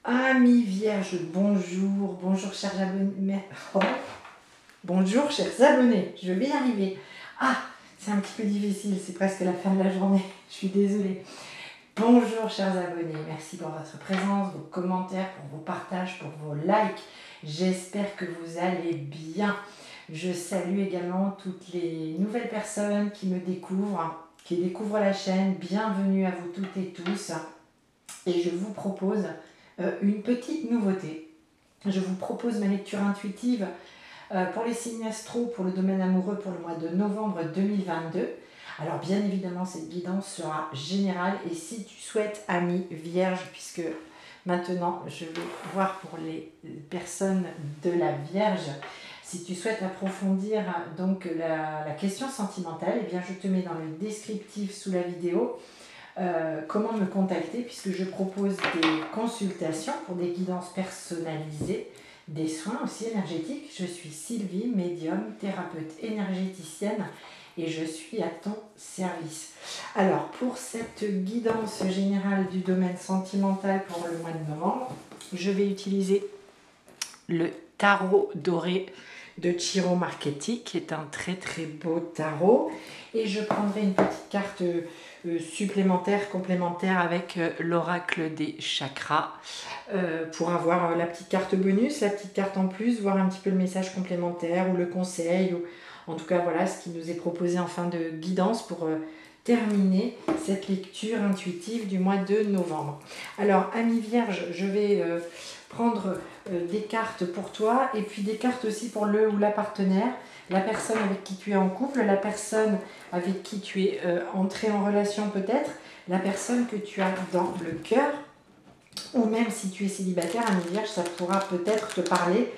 Amis vierges, bonjour, bonjour chers abonnés. Oh, bonjour chers abonnés, je vais y arriver. Ah, c'est un petit peu difficile, c'est presque la fin de la journée, je suis désolée. Bonjour chers abonnés, merci pour votre présence, vos commentaires, pour vos partages, pour vos likes. J'espère que vous allez bien. Je salue également toutes les nouvelles personnes qui me découvrent, qui découvrent la chaîne. Bienvenue à vous toutes et tous. Et je vous propose une petite nouveauté. Je vous propose ma lecture intuitive pour les signes astro, pour le domaine amoureux pour le mois de novembre 2022. Alors bien évidemment cette guidance sera générale et si tu souhaites, ami vierge, puisque maintenant je vais voir pour les personnes de la vierge, si tu souhaites approfondir donc la question sentimentale, eh bien je te mets dans le descriptif sous la vidéo comment me contacter, puisque je propose des consultations pour des guidances personnalisées, des soins aussi énergétiques. Je suis Sylvie, médium, thérapeute énergéticienne et je suis à ton service. Alors pour cette guidance générale du domaine sentimental pour le mois de novembre, je vais utiliser le tarot doré de Chiro Marchetti, qui est un très très beau tarot, et je prendrai une petite carte supplémentaire, complémentaire avec l'oracle des chakras pour avoir la petite carte bonus, la petite carte en plus, voir un petit peu le message complémentaire ou le conseil, ou en tout cas voilà ce qui nous est proposé en fin de guidance pour terminer cette lecture intuitive du mois de novembre. Alors ami vierge, je vais prendre des cartes pour toi et puis des cartes aussi pour le ou la partenaire, la personne avec qui tu es en couple, la personne avec qui tu es entré en relation peut-être, la personne que tu as dans le cœur, ou même si tu es célibataire, ami vierge, ça pourra peut-être te parler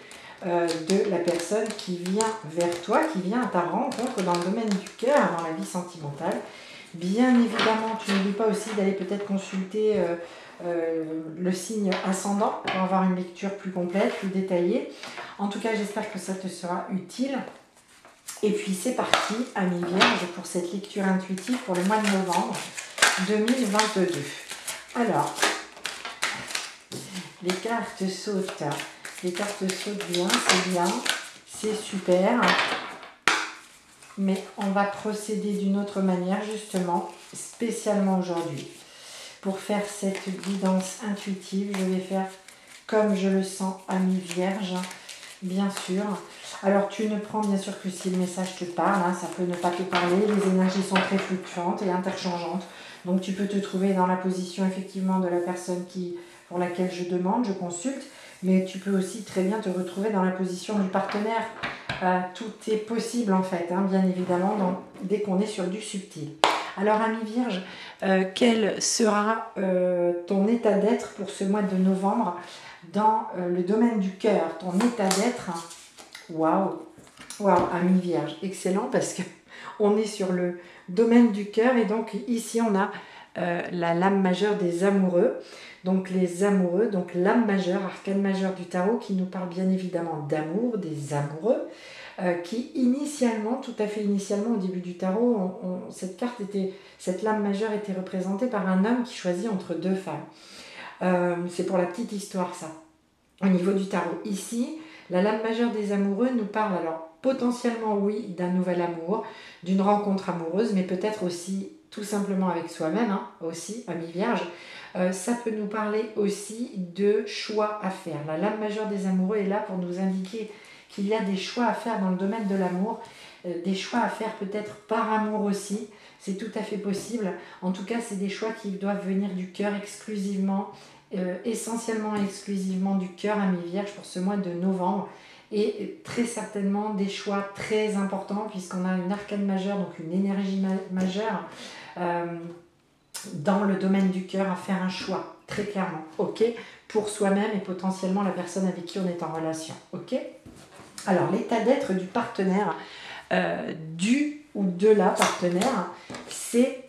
de la personne qui vient vers toi, qui vient à ta rencontre dans le domaine du cœur, dans la vie sentimentale. Bien évidemment, tu n'oublies pas aussi d'aller peut-être consulter le signe ascendant pour avoir une lecture plus complète, plus détaillée. En tout cas, j'espère que ça te sera utile. Et puis c'est parti, amis vierges, pour cette lecture intuitive pour le mois de novembre 2022. Alors, les cartes sautent. Les cartes sautent bien, c'est super. Mais on va procéder d'une autre manière, justement, spécialement aujourd'hui. Pour faire cette guidance intuitive, je vais faire comme je le sens, ami vierge, bien sûr. Alors, tu ne prends bien sûr que si le message te parle, hein, ça peut ne pas te parler. Les énergies sont très fluctuantes et interchangeantes. Donc, tu peux te trouver dans la position, effectivement, de la personne pour laquelle je demande, je consulte. Mais tu peux aussi très bien te retrouver dans la position du partenaire. Tout est possible, en fait, hein, bien évidemment, dès qu'on est sur du subtil. Alors, ami vierge, quel sera ton état d'être pour ce mois de novembre dans le domaine du cœur, ton état d'être? Waouh, waouh, ami vierge, excellent, parce que on est sur le domaine du cœur et donc ici on a la lame majeure des amoureux. Donc les amoureux, donc l'âme majeure, arcane majeure du tarot, qui nous parle bien évidemment d'amour, des amoureux, qui initialement, tout à fait initialement au début du tarot, cette lame majeure était représentée par un homme qui choisit entre deux femmes. C'est pour la petite histoire ça, au niveau du tarot. Ici, la lame majeure des amoureux nous parle alors potentiellement oui d'un nouvel amour, d'une rencontre amoureuse, mais peut-être aussi tout simplement avec soi-même, hein, aussi, ami vierge. Ça peut nous parler aussi de choix à faire. La lame majeure des amoureux est là pour nous indiquer qu'il y a des choix à faire dans le domaine de l'amour, des choix à faire peut-être par amour aussi, c'est tout à fait possible. En tout cas, c'est des choix qui doivent venir du cœur exclusivement, essentiellement et exclusivement du cœur, ami vierge, pour ce mois de novembre. Et très certainement des choix très importants, puisqu'on a une arcane majeure, donc une énergie majeure, dans le domaine du cœur, à faire un choix, très clairement, ok, pour soi-même et potentiellement la personne avec qui on est en relation, ok. Alors, l'état d'être du partenaire, du ou de la partenaire, c'est,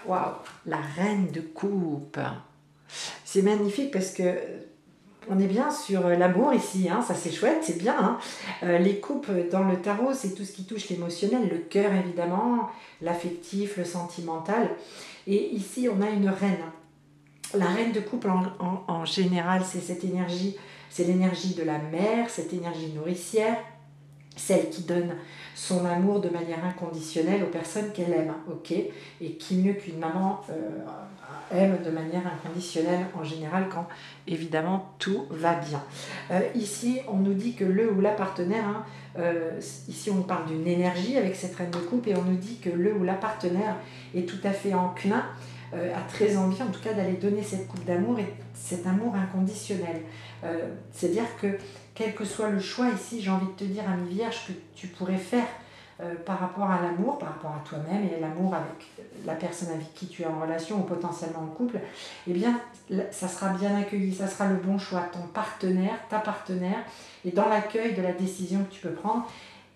waouh, la reine de coupe. C'est magnifique parce que on est bien sur l'amour ici, hein, ça c'est chouette, c'est bien. Hein. Les coupes dans le tarot, c'est tout ce qui touche l'émotionnel, le cœur évidemment, l'affectif, le sentimental. Et ici, on a une reine. La reine de coupe en général, c'est cette énergie, c'est l'énergie de la mère, cette énergie nourricière, celle qui donne son amour de manière inconditionnelle aux personnes qu'elle aime, ok? Et qui mieux qu'une maman aime de manière inconditionnelle en général quand évidemment tout va bien. Ici, on nous dit que le ou la partenaire, hein, ici on parle d'une énergie avec cette reine de coupe et on nous dit que le ou la partenaire est tout à fait enclin, a très envie en tout cas d'aller donner cette coupe d'amour et cet amour inconditionnel. C'est-à-dire que quel que soit le choix ici, j'ai envie de te dire, Ami Vierge, que tu pourrais faire par rapport à l'amour, par rapport à toi-même et à l'amour avec la personne avec qui tu es en relation ou potentiellement en couple, eh bien, ça sera bien accueilli, ça sera le bon choix. Ton partenaire, ta partenaire, et dans l'accueil de la décision que tu peux prendre,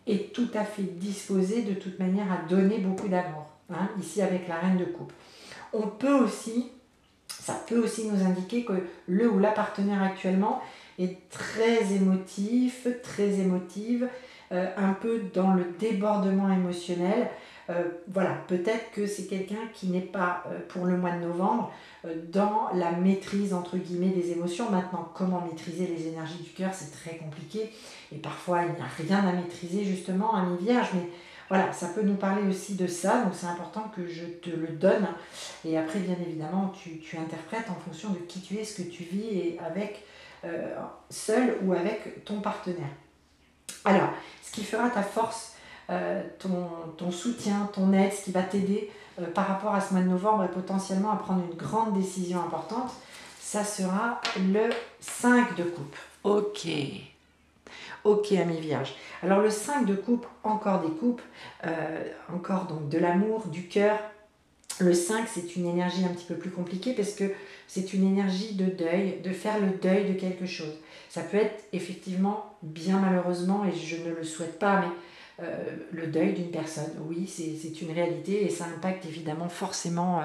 est tout à fait disposé de toute manière à donner beaucoup d'amour, hein, ici avec la reine de coupe. On peut aussi, ça peut aussi nous indiquer que le ou la partenaire actuellement est très émotif, très émotive, un peu dans le débordement émotionnel. Voilà, peut-être que c'est quelqu'un qui n'est pas, pour le mois de novembre, dans la maîtrise, entre guillemets, des émotions. Maintenant, comment maîtriser les énergies du cœur, c'est très compliqué. Et parfois, il n'y a rien à maîtriser, justement, Ami Vierge. Mais voilà, ça peut nous parler aussi de ça. Donc, c'est important que je te le donne. Et après, bien évidemment, tu interprètes en fonction de qui tu es, ce que tu vis, et avec seul ou avec ton partenaire. Alors, ce qui fera ta force, ton soutien, ton aide, ce qui va t'aider par rapport à ce mois de novembre et potentiellement à prendre une grande décision importante, ça sera le 5 de coupe. Ok. Ok, Ami Vierge. Alors le 5 de coupe, encore des coupes, encore donc de l'amour, du cœur. Le 5, c'est une énergie un petit peu plus compliquée parce que c'est une énergie de deuil, de faire le deuil de quelque chose. Ça peut être effectivement, bien malheureusement, et je ne le souhaite pas, mais le deuil d'une personne. Oui, c'est une réalité et ça impacte évidemment forcément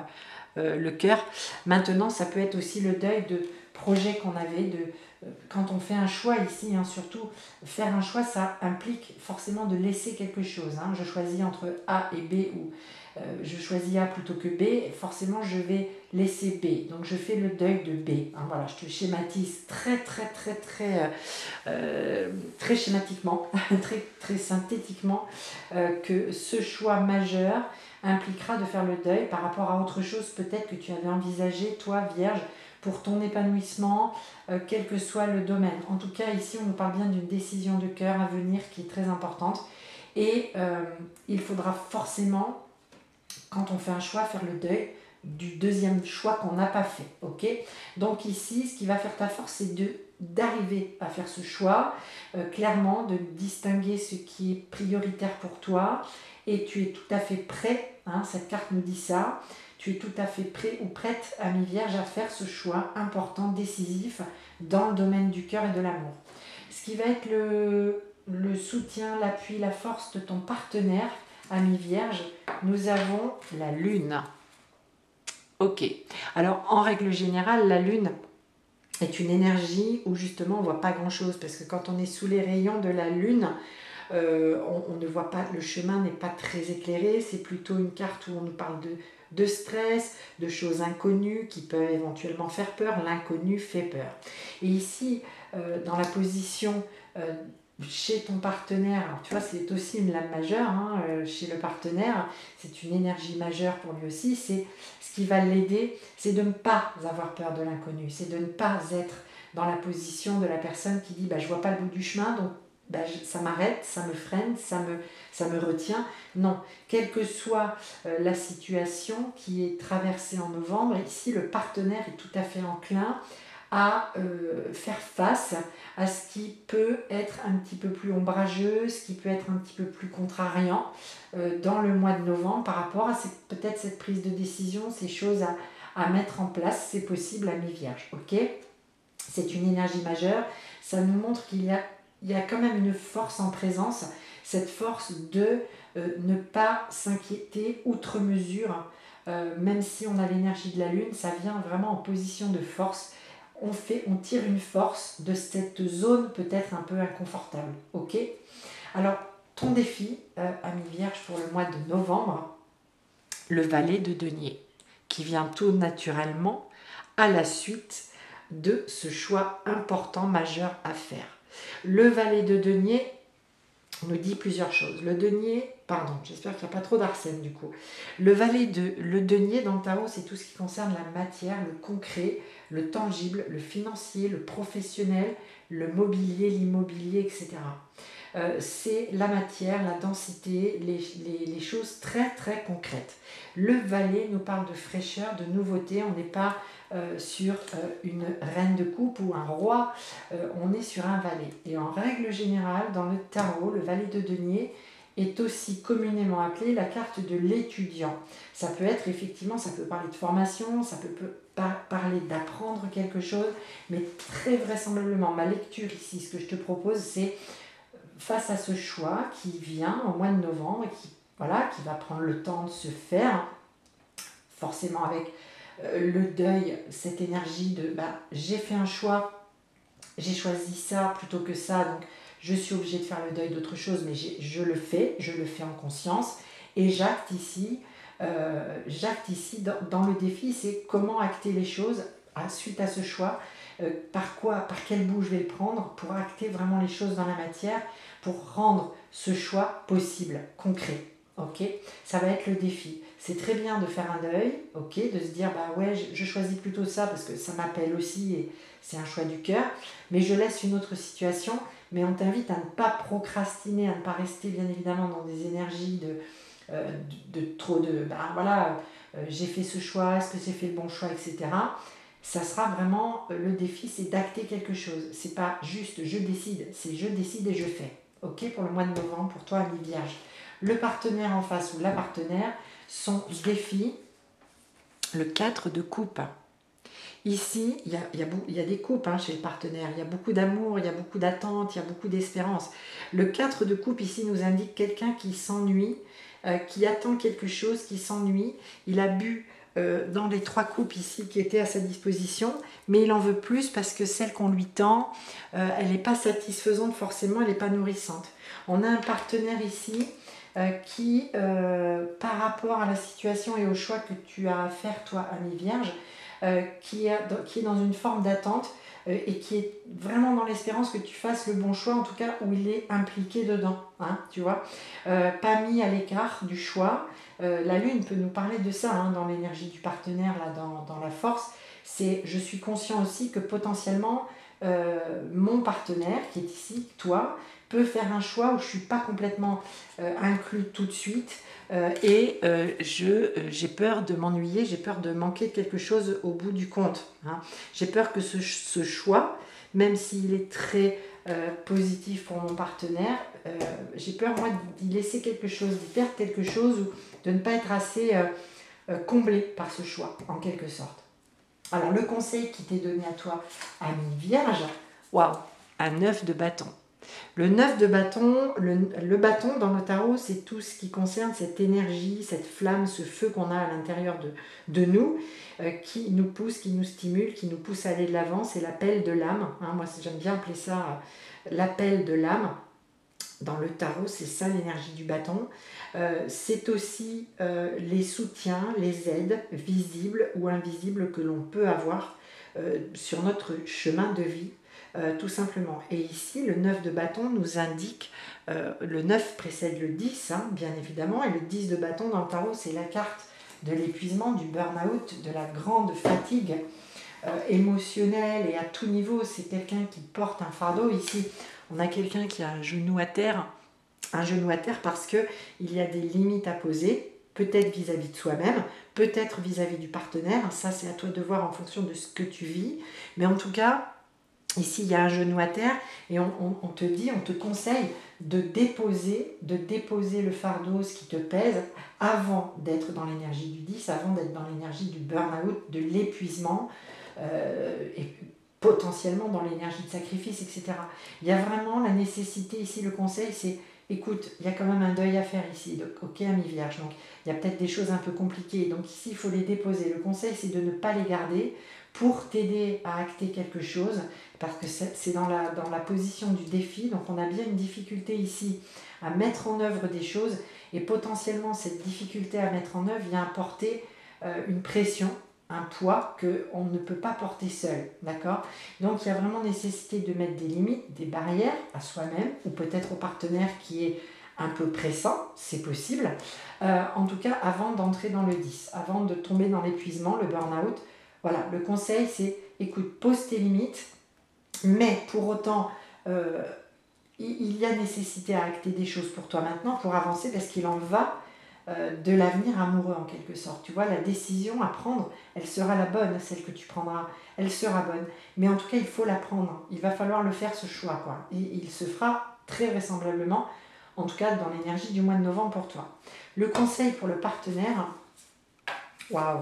le cœur. Maintenant, ça peut être aussi le deuil de projets qu'on avait, quand on fait un choix ici, hein, surtout, faire un choix, ça implique forcément de laisser quelque chose. Hein. Je choisis entre A et B ou je choisis A plutôt que B, forcément je vais laisser B. Donc je fais le deuil de B. Hein, voilà, je te schématise très schématiquement, très synthétiquement, que ce choix majeur impliquera de faire le deuil par rapport à autre chose peut-être que tu avais envisagé, toi, Vierge, pour ton épanouissement, quel que soit le domaine. En tout cas, ici, on nous parle bien d'une décision de cœur à venir qui est très importante. Et il faudra forcément, quand on fait un choix, faire le deuil du deuxième choix qu'on n'a pas fait. Ok ? Donc ici, ce qui va faire ta force, c'est d'arriver à faire ce choix, clairement, de distinguer ce qui est prioritaire pour toi. Et tu es tout à fait prêt, hein, cette carte nous dit ça, tu es tout à fait prêt ou prête, Ami Vierge, à faire ce choix important, décisif, dans le domaine du cœur et de l'amour. Ce qui va être le soutien, l'appui, la force de ton partenaire, Ami Vierge, nous avons la Lune. Ok, alors en règle générale, la Lune est une énergie où justement on ne voit pas grand-chose, parce que quand on est sous les rayons de la Lune, on ne voit pas, le chemin n'est pas très éclairé, c'est plutôt une carte où on nous parle de stress, de choses inconnues qui peuvent éventuellement faire peur. L'inconnu fait peur. Et ici, dans la position chez ton partenaire, alors tu vois, c'est aussi une lame majeure, hein, chez le partenaire, c'est une énergie majeure pour lui aussi, c'est ce qui va l'aider, c'est de ne pas avoir peur de l'inconnu, c'est de ne pas être dans la position de la personne qui dit bah, je vois pas le bout du chemin, donc bah, ça m'arrête, ça me freine, ça me retient. Non, quelle que soit la situation qui est traversée en novembre, ici le partenaire est tout à fait enclin à faire face à ce qui peut être un petit peu plus ombrageux, ce qui peut être un petit peu plus contrariant dans le mois de novembre par rapport à peut-être cette prise de décision, ces choses à mettre en place, c'est possible, Ami Vierge. Ok ? C'est une énergie majeure, ça nous montre qu'il y a quand même une force en présence, cette force de ne pas s'inquiéter outre mesure, même si on a l'énergie de la Lune, ça vient vraiment en position de force. On tire une force de cette zone peut-être un peu inconfortable. Ok ? Alors, ton défi, Ami Vierge, pour le mois de novembre, le valet de denier, qui vient tout naturellement à la suite de ce choix important, majeur à faire. Le valet de denier nous dit plusieurs choses. Le denier, pardon, j'espère qu'il n'y a pas trop d'arsène du coup. Le denier dans le tarot, c'est tout ce qui concerne la matière, le concret, le tangible, le financier, le professionnel, le mobilier, l'immobilier, etc. C'est la matière, la densité, les choses très très concrètes. Le valet nous parle de fraîcheur, de nouveauté. On n'est pas sur une reine de coupe ou un roi, on est sur un valet. Et en règle générale, dans le tarot, le valet de denier est aussi communément appelé la carte de l'étudiant. Ça peut être effectivement, ça peut parler de formation, ça peut parler d'apprendre quelque chose, mais très vraisemblablement, ma lecture ici, ce que je te propose, c'est face à ce choix qui vient au mois de novembre et qui va prendre le temps de se faire, forcément avec le deuil, cette énergie de j'ai fait un choix, j'ai choisi ça plutôt que ça, donc je suis obligée de faire le deuil d'autre chose, mais je le fais en conscience, et j'acte ici dans le défi, c'est comment acter les choses suite à ce choix, par quel bout je vais le prendre pour acter vraiment les choses dans la matière, pour rendre ce choix possible, concret. Ok, ça va être le défi. C'est très bien de faire un deuil, ok, de se dire ouais, je choisis plutôt ça parce que ça m'appelle aussi et c'est un choix du cœur, mais je laisse une autre situation. Mais on t'invite à ne pas procrastiner, à ne pas rester bien évidemment dans des énergies j'ai fait ce choix, est-ce que j'ai fait le bon choix, etc. Ça sera vraiment le défi, c'est d'acter quelque chose. C'est pas juste je décide, c'est je décide et je fais. Ok, pour le mois de novembre, pour toi, ami Vierge. Le partenaire en face ou la partenaire, son défi, le 4 de coupe. Ici, il y a des coupes chez le partenaire, il y a beaucoup d'amour, il y a beaucoup d'attente, il y a beaucoup d'espérance. Le 4 de coupe ici nous indique quelqu'un qui s'ennuie, qui attend quelque chose, qui s'ennuie. Il a bu dans les 3 coupes ici qui étaient à sa disposition, mais il en veut plus parce que celle qu'on lui tend, elle n'est pas satisfaisante forcément, elle n'est pas nourrissante. On a un partenaire ici qui, par rapport à la situation et au choix que tu as à faire, toi, ami Vierge, qui est dans une forme d'attente et qui est vraiment dans l'espérance que tu fasses le bon choix, en tout cas où il est impliqué dedans, tu vois, pas mis à l'écart du choix. La lune peut nous parler de ça dans l'énergie du partenaire, là, dans la force. C'est je suis conscient aussi que potentiellement mon partenaire qui est ici, toi, peut faire un choix où je ne suis pas complètement inclus tout de suite j'ai peur de m'ennuyer, j'ai peur de manquer quelque chose au bout du compte. J'ai peur que ce choix, même s'il est très positif pour mon partenaire, j'ai peur moi d'y laisser quelque chose, d'y perdre quelque chose ou de ne pas être assez comblé par ce choix, en quelque sorte. Alors le conseil qui t'est donné à toi, ami Vierge, waouh, un 9 de bâton. Le 9 de bâton, le bâton dans le tarot, c'est tout ce qui concerne cette énergie, cette flamme, ce feu qu'on a à l'intérieur de nous, qui nous pousse, qui nous stimule, qui nous pousse à aller de l'avant. C'est l'appel de l'âme. Moi, j'aime bien appeler ça l'appel de l'âme. Dans le tarot, c'est ça l'énergie du bâton. C'est aussi les soutiens, les aides visibles ou invisibles que l'on peut avoir sur notre chemin de vie. Tout simplement. Et ici, le 9 de bâton nous indique, le 9 précède le 10, bien évidemment, et le 10 de bâton dans le tarot, c'est la carte de l'épuisement, du burn-out, de la grande fatigue émotionnelle et à tout niveau. C'est quelqu'un qui porte un fardeau. Ici, on a quelqu'un qui a un genou à terre parce qu'il y a des limites à poser, peut-être vis-à-vis de soi-même, peut-être vis-à-vis du partenaire. Ça, c'est à toi de voir en fonction de ce que tu vis. Mais en tout cas, ici, il y a un genou à terre et on te conseille de déposer le fardeau, ce qui te pèse, avant d'être dans l'énergie du 10, avant d'être dans l'énergie du burn-out, de l'épuisement et potentiellement dans l'énergie de sacrifice, etc. Il y a vraiment la nécessité ici, le conseil, c'est écoute, il y a quand même un deuil à faire ici, donc, ok, ami Vierge, donc il y a peut-être des choses un peu compliquées, donc ici, il faut les déposer. Le conseil, c'est de ne pas les garder pour t'aider à acter quelque chose, parce que c'est dans la position du défi, donc on a bien une difficulté ici à mettre en œuvre des choses, et potentiellement cette difficulté à mettre en œuvre vient apporter une pression, un poids qu'on ne peut pas porter seul, d'accord? Donc il y a vraiment nécessité de mettre des limites, des barrières à soi-même, ou peut-être au partenaire qui est un peu pressant, c'est possible. En tout cas, avant d'entrer dans le 10, avant de tomber dans l'épuisement, le burn-out, voilà, le conseil c'est, écoute, pose tes limites, mais pour autant, il y a nécessité à acter des choses pour toi maintenant, pour avancer, parce qu'il en va de l'avenir amoureux en quelque sorte. Tu vois, la décision à prendre, elle sera la bonne, celle que tu prendras, elle sera bonne. Mais en tout cas, il faut la prendre. Il va falloir le faire, ce choix, quoi. Et il se fera très vraisemblablement, en tout cas dans l'énergie du mois de novembre pour toi. Le conseil pour le partenaire, waouh!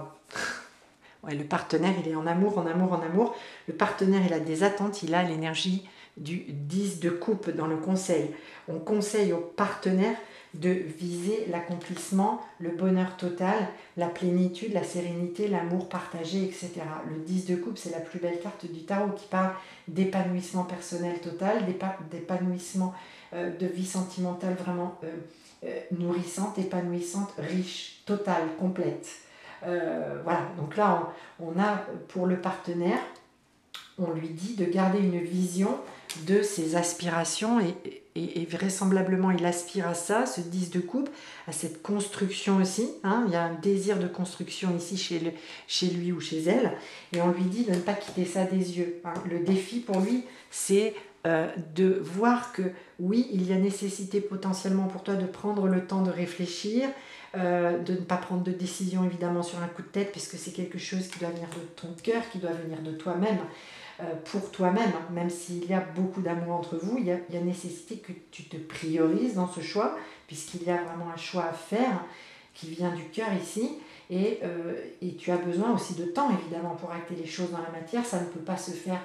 Ouais, le partenaire, il est en amour, en amour, en amour. Le partenaire, il a des attentes, il a l'énergie du 10 de coupe dans le conseil. On conseille au partenaire de viser l'accomplissement, le bonheur total, la plénitude, la sérénité, l'amour partagé, etc. Le 10 de coupe, c'est la plus belle carte du tarot qui parle d'épanouissement personnel total, d'épanouissement de vie sentimentale vraiment nourrissante, épanouissante, riche, totale, complète. Voilà, donc là on a pour le partenaire, on lui dit de garder une vision de ses aspirations et vraisemblablement il aspire à ça, ce 10 de coupe, à cette construction aussi, hein. Il y a un désir de construction ici chez lui ou chez elle, et on lui dit de ne pas quitter ça des yeux, hein. Le défi pour lui, c'est de voir que oui, il y a nécessité potentiellement pour toi de prendre le temps de réfléchir, de ne pas prendre de décision évidemment sur un coup de tête, puisque c'est quelque chose qui doit venir de ton cœur, qui doit venir de toi-même, pour toi-même, même s'il y a beaucoup d'amour entre vous, il y a nécessité que tu te priorises dans ce choix, puisqu'il y a vraiment un choix à faire qui vient du cœur ici, et tu as besoin aussi de temps évidemment pour acter les choses dans la matière. Ça ne peut pas se faire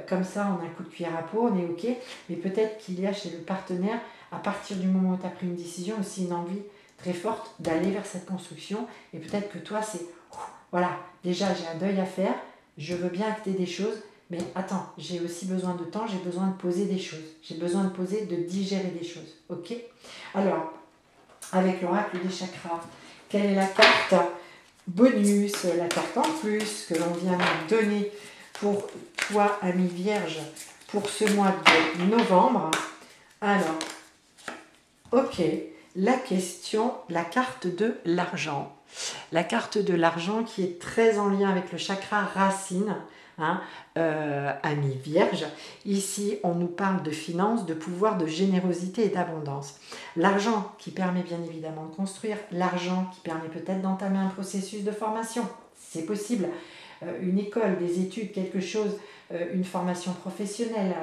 comme ça en un coup de cuillère à peau, on est ok, mais peut-être qu'il y a chez le partenaire, à partir du moment où tu as pris une décision, aussi une envie très forte d'aller vers cette construction, et peut-être que toi c'est, voilà, déjà j'ai un deuil à faire, je veux bien acter des choses, mais attends, j'ai aussi besoin de temps, j'ai besoin de poser des choses, j'ai besoin de digérer des choses, ok? Alors, avec l'oracle des chakras, quelle est la carte bonus, la carte en plus que l'on vient de donner pour toi, ami Vierge, pour ce mois de novembre? Alors, ok, la question, la carte de l'argent. La carte de l'argent qui est très en lien avec le chakra racine, hein, ami Vierge. Ici, on nous parle de finances, de pouvoir, de générosité et d'abondance. L'argent qui permet bien évidemment de construire, l'argent qui permet peut-être d'entamer un processus de formation, c'est possible. Une école, des études, quelque chose, une formation professionnelle,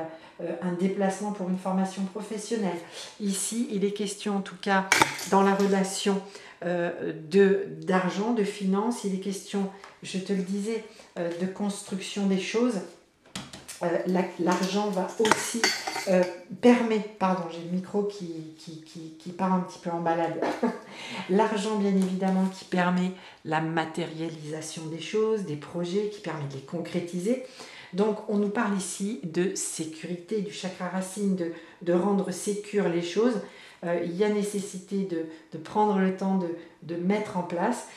un déplacement pour une formation professionnelle. Ici, il est question, en tout cas, dans la relation d'argent, de finances, il est question, je te le disais, de construction des choses. L'argent va aussi pardon, j'ai le micro qui part un petit peu en balade. L'argent, bien évidemment, qui permet la matérialisation des choses, des projets, qui permet de les concrétiser. Donc, on nous parle ici de sécurité, du chakra racine, de rendre sécures les choses. Il y a nécessité de prendre le temps de mettre en place.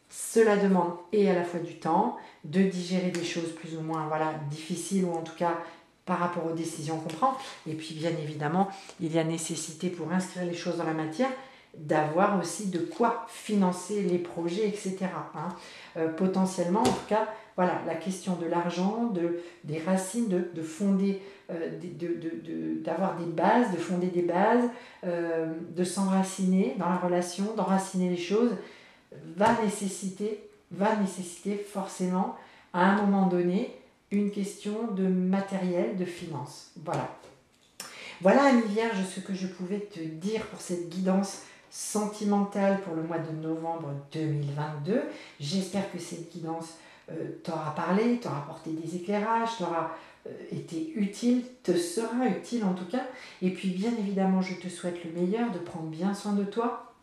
Cela demande et à la fois du temps, de digérer des choses plus ou moins difficiles, ou en tout cas par rapport aux décisions qu'on prend. Et puis bien évidemment, il y a nécessité pour inscrire les choses dans la matière, d'avoir aussi de quoi financer les projets, etc. Potentiellement, en tout cas, voilà, la question de l'argent, des racines, de fonder, d'avoir des bases, de fonder des bases, de s'enraciner dans la relation, d'enraciner les choses, va nécessiter forcément, à un moment donné, une question de matériel, de finances. Voilà, ami Vierge, ce que je pouvais te dire pour cette guidance sentimentale pour le mois de novembre 2022. J'espère que cette guidance t'aura parlé, t'aura apporté des éclairages, t'aura été utile, te sera utile en tout cas. Et puis bien évidemment, je te souhaite le meilleur, de prendre bien soin de toi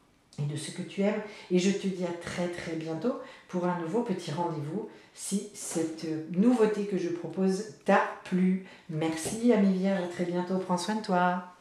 et de ce que tu aimes. Et je te dis à très très bientôt pour un nouveau petit rendez-vous si cette nouveauté que je propose t'a plu. Merci, ami Vierge, à très bientôt. Prends soin de toi.